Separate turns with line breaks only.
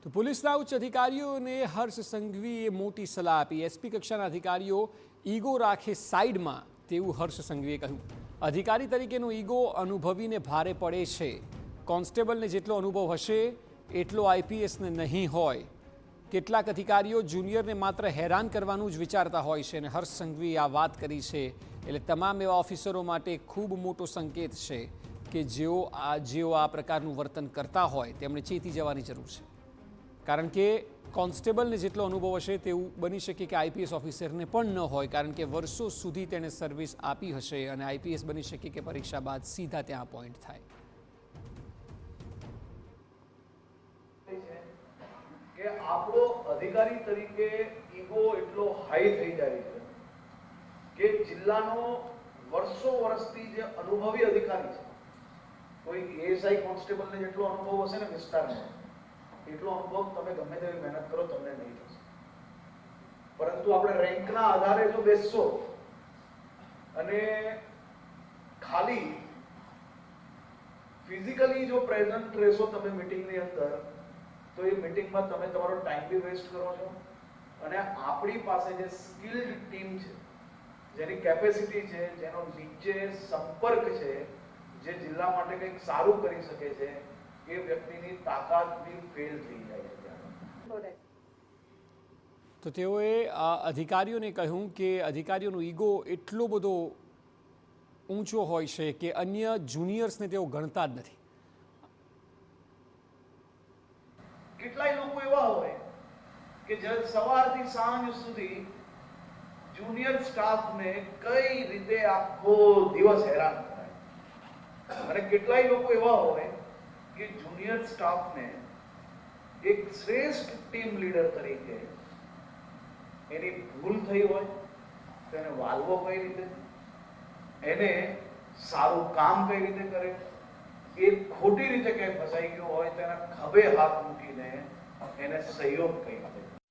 તો પોલીસના ઉચ્ચ અધિકારીઓને હર્ષ સંઘવીએ મોટી સલાહ આપી। એસપી કક્ષાના અધિકારીઓ ઈગો રાખે સાઈડમાં તેવું હર્ષ સંઘવીએ કહ્યું। અધિકારી તરીકેનો ઈગો અનુભવીને ભારે પડે છે। કોન્સ્ટેબલને જેટલો અનુભવ હશે એટલો આઈપીએસને નહીં હોય। કેટલાક અધિકારીઓ જુનિયરને માત્ર હેરાન કરવાનું જ વિચારતા હોય છે અને હર્ષ સંઘવીએ આ વાત કરી છે એટલે તમામ એવા ઓફિસરો માટે ખૂબ મોટો સંકેત છે કે જેઓ આ પ્રકારનું વર્તન કરતા હોય તેમણે ચેતી જવાની જરૂર છે। કારણ કે કોન્સ્ટેબલને જેટલો અનુભવ હશે તેવું બની શકે કે આઈપીએસ ઓફિસરને પણ ન હોય, કારણ કે વર્ષો સુધી તેણે સર્વિસ આપી હશે અને આઈપીએસ બની શકે કે પરીક્ષા બાદ સીધા ત્યાં અપોઇન્ટ થાય।
કે આપણો અધિકારી તરીકે ઈગો એટલો હાઈ થઈ જાય છે કે જિલ્લાનો વર્ષો વર્ષથી જે અનુભવી અધિકારી છે, કોઈ એએસઆઈ કોન્સ્ટેબલને જેટલો અનુભવ હશે ને વિસ્તારમાં, એટલો અનુભવ તમે ગમે તેવી મહેનત કરો તમને નહીં થશે। પરંતુ આપણે રેન્કના આધારે જો બેસશો અને ખાલી ફિઝિકલી જો પ્રેઝન્ટ રહેશો તમે મીટિંગની અંદર, તો એ મીટિંગમાં તમે તમારો ટાઈમ બી વેસ્ટ કરો છો અને આપણી પાસે જે સ્કિલ્ડ ટીમ છે, જેની કેપેસિટી છે, જેનો નીચે સંપર્ક છે, જે જિલ્લા માટે કંઈક સારું કરી શકે છે, એ વ્યક્તિની તાકાત બી ફેલ થઈ જાય છે।
તો તેઓએ અધિકારીઓને કહ્યું કે અધિકારીઓનો ઈગો એટલો બધો ઊંચો હોય છે કે અન્ય જુનિયર્સને તેઓ ગણતા જ નથી।
કેટલાય લોકો એવા હોય કે જે સવારથી સાંજ સુધી જુનિયર સ્ટાફને કઈ રીતે આખો દિવસ હેરાન કરાય, અને કેટલાય લોકો એવા હોય કે જુનિયર સ્ટાફને એક શ્રેષ્ઠ ટીમ લીડર તરીકે એની ભૂલ થઈ હોય તો એને વાળવો કઈ રીતે, એને સારું કામ કઈ રીતે કરે, એ ખોટી રીતે ક્યાંય ફસાઈ ગયો હોય તો એના ખભે હાથ મૂકીને એને સહયોગ કઈ રીતે